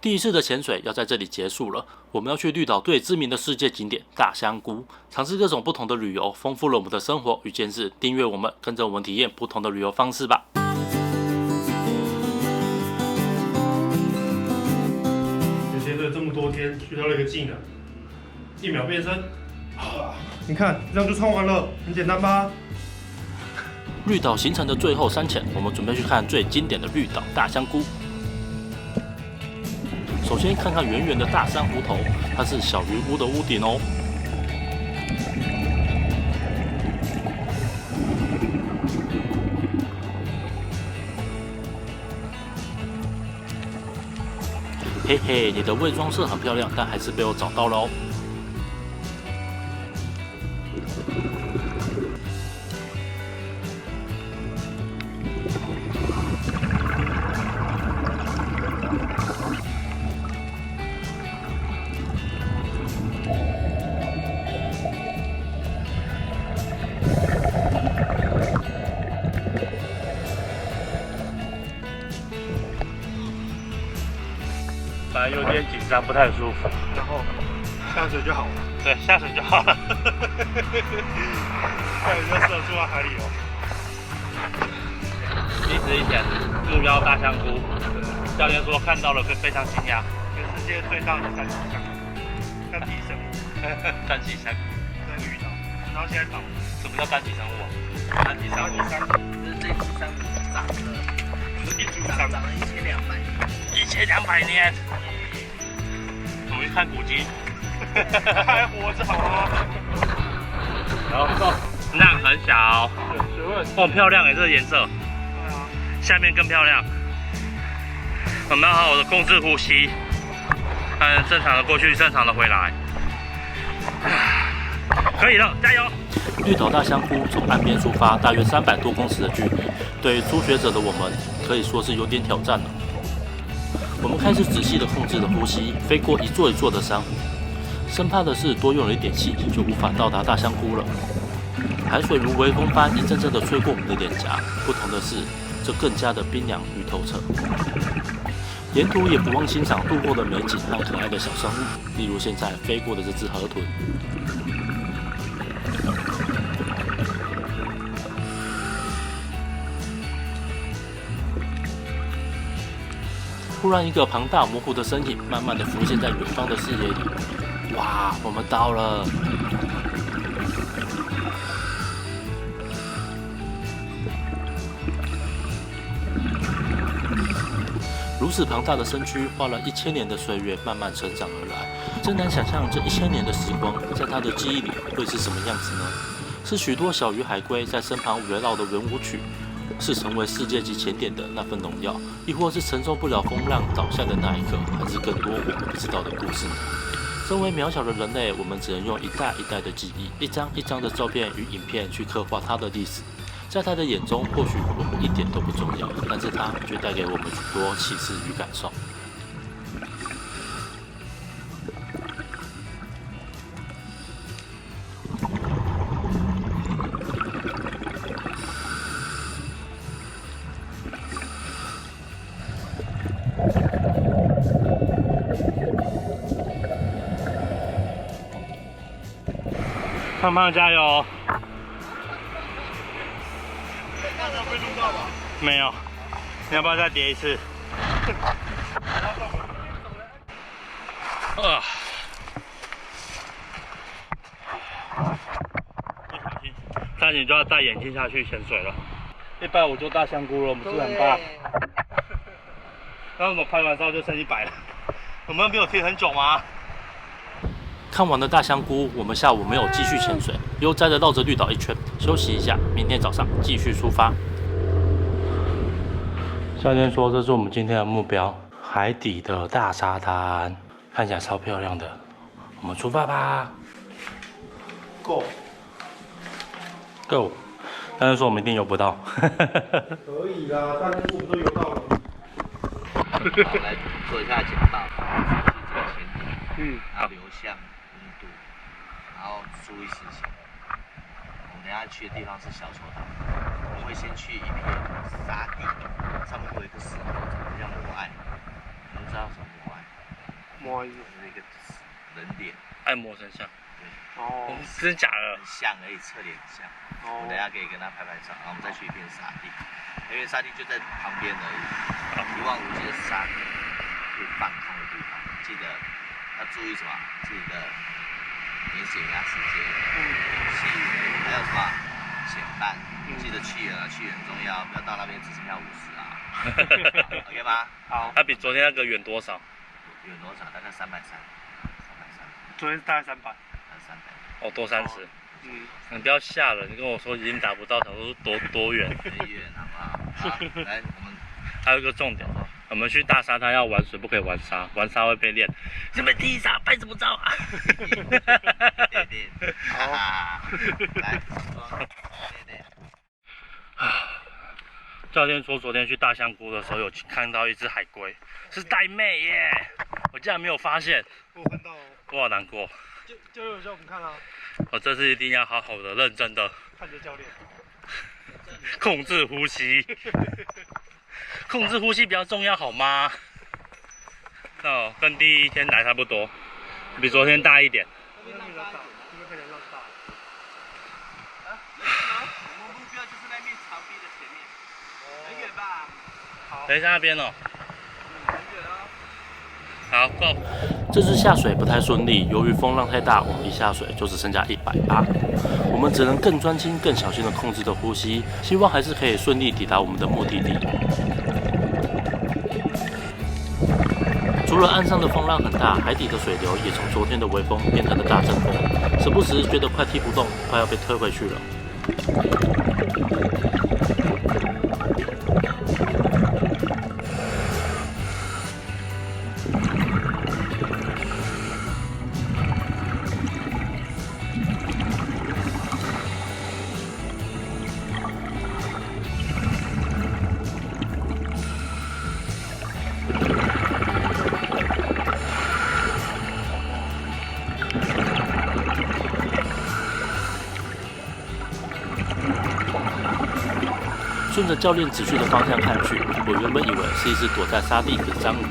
第一次的潜水要在这里结束了，我们要去绿岛最知名的世界景点大香菇，尝试各种不同的旅游，丰富了我们的生活与见识。订阅我们，跟着我们体验不同的旅游方式吧。学了这么多天，学到了一个技能，1秒变身。你看，这样就穿完了，很简单吧？绿岛行程的最后3潜，我们准备去看最经典的绿岛大香菇。首先看看圆圆的大珊瑚头，它是小鱼屋的屋顶哦。嘿嘿，你的伪装色很漂亮，但还是被我找到了哦。本来有点紧张，不太舒服，然后下水就好了。对，下水就好了。下水就适合住在海里哦。一直一潜，目标大香菇。教练说看到了，非常惊讶。全世界最大的三级香菇，单体生物。单体香菇，在绿岛，然后现在倒。什么叫单体生物啊？单体生物，就是这只珊瑚长了，一株长长了1200年。1200年。我们去看古迹。还活着好吗？然后浪很小，水会很漂亮哎，这个颜色。对啊。下面更漂亮。我们要好好的控制呼吸，正常的过去，正常的回来。可以了，加油！绿岛大香菇从岸边出发，大约300多公尺的距离，对于初学者的我们可以说是有点挑战了。我们开始仔细的控制了呼吸，飞过一座一座的珊瑚，生怕的是多用了一点气就无法到达大香菇了。海水如微风般一阵阵的吹过我们的脸颊，不同的是，这更加的冰凉与透彻。沿途也不忘欣赏路过的美景和可爱的小生物，例如现在飞过的这只河豚。忽然，一个庞大模糊的身影慢慢的浮现在远方的视野里。哇，我们到了！如此庞大的身躯，花了1000年的岁月慢慢成长而来。真难想象这1000年的时光，在他的记忆里会是什么样子呢？是许多小鱼海龟在身旁围绕的圆舞曲，是成为世界级潜点的那份荣耀，亦或是承受不了风浪倒下的那一刻，还是更多我们不知道的故事呢？身为渺小的人类，我们只能用一代一代的记忆，一张一张的照片与影片去刻画它的历史。在他的眼中，或许我们一点都不重要，但是他却带给我们许多启示与感受。胖胖加油！被录到吧？没有，你要不要再叠一次？不小心，差点就要戴眼镜下去潜水了。150就大香菇了，我们是很棒。那我们拍完之后就剩100了。我们没有停很久吗？看完了大香菇，我们下午没有继续潜水，悠哉的绕着绿岛一圈，休息一下，明天早上继续出发。教练说这是我们今天的目标，海底的大沙滩，看起来超漂亮的。我们出发吧 ！Go Go！ 教练说我们一定游不到。可以啦，但是我们都游到了。来做一下简报，然后流向温度，然后注意事情。我们等下去的地方是小丑岛，我们会先去一片沙地，上面会有一个石头，叫做摩艾，你们知道什么摩艾？摸一就是一个人脸，按摩成像。哦，真的假的很？像而已，侧脸很像。我们等一下可以跟他拍拍照，然后我们再去一片沙地，因为沙地就在旁边而已，一望无际的沙地，可以放空的地方。记得要注意什么？自己的免血压时间、气源，还有什么减半。记得气源啊，气源很重要，不要到那边只剩下50啊。OK 吗？好。它比昨天那个远多少？远多少？大概330。昨天大概300。300。哦，多30。你不要吓人，你跟我说已经达不到，想说多远？很远，好不好？好，来，我们还有一个重点，我们去大沙滩要玩水，不可以玩沙，玩沙会被练。什么踢沙拍什么招啊？对，好，来，对。教练说昨天去大香菇的时候有看到一只海龟，是玳瑁耶，我竟然没有发现，我看到，我好难过。就有叫我们看啊，我这次一定要好好的、认真的看着教练，控制呼吸，控制呼吸比较重要，好吗？哦，跟第一天来差不多，比昨天大一点。这边比较大，这边看起来浪大。我们目标就是那面墙壁的前面，很远吧？好。等一下那边哦。很远哦。好，Go。这次下水不太顺利，由于风浪太大，我们一下水就只剩下180。我们只能更专心、更小心地控制着呼吸，希望还是可以顺利抵达我们的目的地。除了岸上的风浪很大，海底的水流也从昨天的微风变成了大阵风，时不时觉得快踢不动，快要被推回去了。顺着教练指示的方向看去，我原本以为是一只躲在沙地里的章鱼，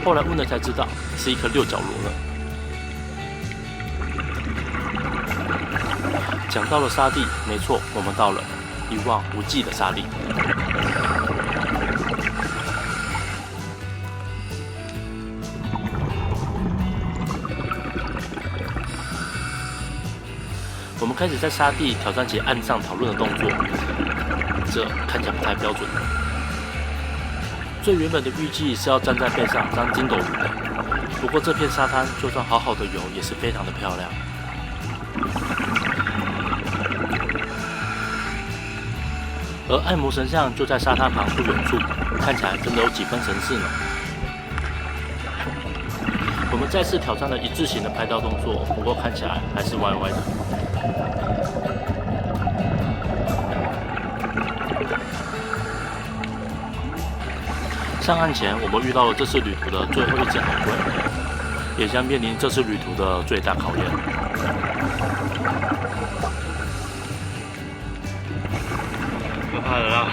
后来问了才知道是一颗六角螺了。讲到了沙地，没错，我们到了一望无际的沙地。我们开始在沙地挑战起岸上讨论的动作。这看起来不太标准。最原本的预计是要站在背上当筋斗云的，不过这片沙滩就算好好的游，也是非常的漂亮。而按摩神像就在沙滩旁不远处，看起来真的有几分神似呢。我们再次挑战了一字形的拍照动作，不过看起来还是歪歪的。上岸前，我们遇到了这次旅途的最后一只海龟，也将面临这次旅途的最大考验。可怕的浪，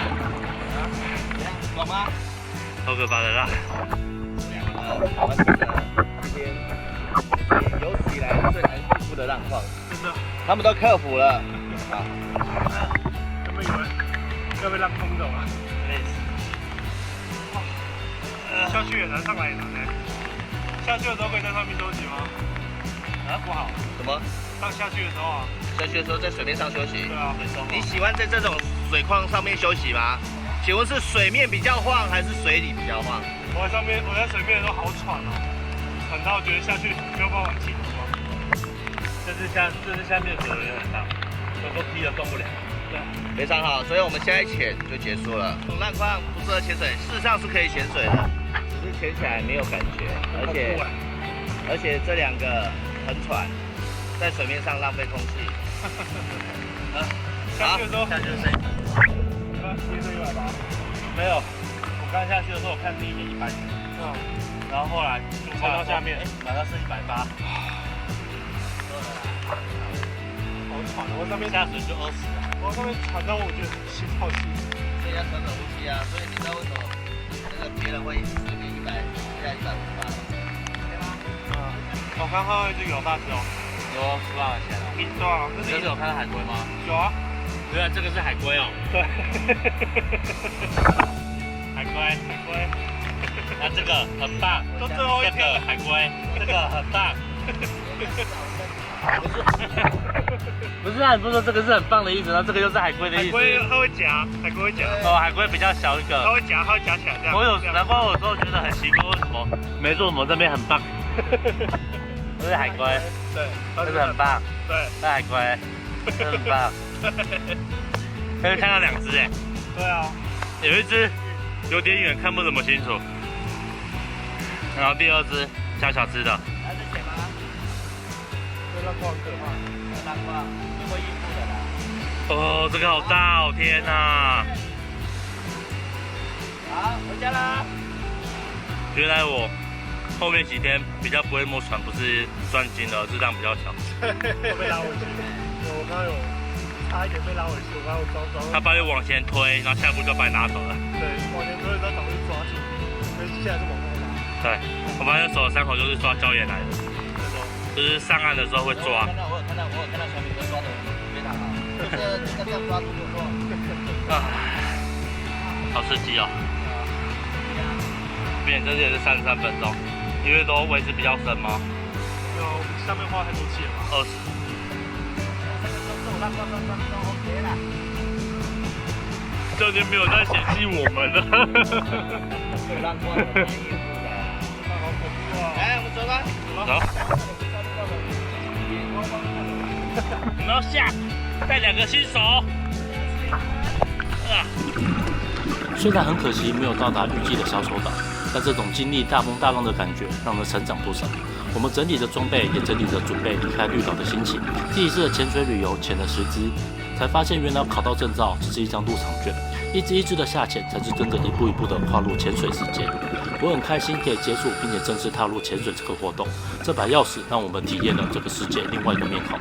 爽吗？好可怕的浪。台湾的今天有史以来最难克服的浪况，真的，他们都克服了。啊，有没有以为要被浪冲走了？下去也难，上来也难呢。下去的时候可以在上面休息吗？啊，不好。什么？下去的时候啊？下去的时候在水面上休息。对啊，你喜欢在这种水况上面休息吗？请问是水面比较晃，还是水里比较晃？我在水面的时候好喘哦，喘到觉得下去没有办法气头。这是下面水流很大，有时候踢了动不了。对。非常好，所以我们现在潜就结束了。这种浪况不适合潜水，事实上是可以潜水的，只是潜起来没有感觉，而且这两个很喘，在水面上浪费空气。下去的时候，下去的声音，提升180。没有，我刚下去的时候我看第一点100，然后后来就冲到下面，马上是180。好喘，我上面下水就20了。我上面喘到我觉得心跳气。所以要调整呼吸啊，所以你知道为什么那个别人会水面100，下150吗？对吗？看到一只有大只哦，有10万块钱了。对啊，这是你有看到海龟吗？有啊，原来这个是海龟哦。对，海龟，那这个很棒，就最后一这天个海龟，这个很棒。不是啊，你不是说这个是很棒的意思，然后这个又是海龟的意思。海龟它会夹，海龟会夹，哦，海龟比较小一个。它会夹起来这样。难怪我有时候觉得很奇怪，为什么没做什么这边很棒？这是海龟，对，这个很棒，对，这海龟，这很棒。可以看到2只哎，对啊，有一只有点远，看不怎么清楚。然后第2只小只的。还是钱吗？这浪花很可怕，浪花不会应付的啦。哦，这个好大哦，天哪！好，回家啦。原来我后面几天比较不会摸船，不是专精的，是浪比较小。会被拉回去。我刚刚有差一点被拉回去，我刚刚装。他把你往前推，然后下一步就把你拿走了。对，往前推，再找去抓住，所以现在是往后拉。对，我发现手的伤口就是抓礁岩来的，就是上岸的时候会抓。我有看到小米哥抓的非常好，这样抓住不错。啊，好刺激哦！免这也是33分钟，因为都位置比较深吗？有，上面花太多气了吧20。教练没有在嫌弃我们了。来，我们走吧。走。我们要下，带2个新手。虽然很可惜没有到达预计的小丑岛，但这种经历大风大浪的感觉让人成长不少。我们整理着装备，也整理着准备离开绿岛的心情。第一次的潜水旅游潜了10支，才发现原来考到证照只是一张入场券，一支一支的下潜才是真的一步一步的跨入潜水世界。我很开心可以接触并且正式踏入潜水这个活动，这把钥匙让我们体验了这个世界另外一个面孔。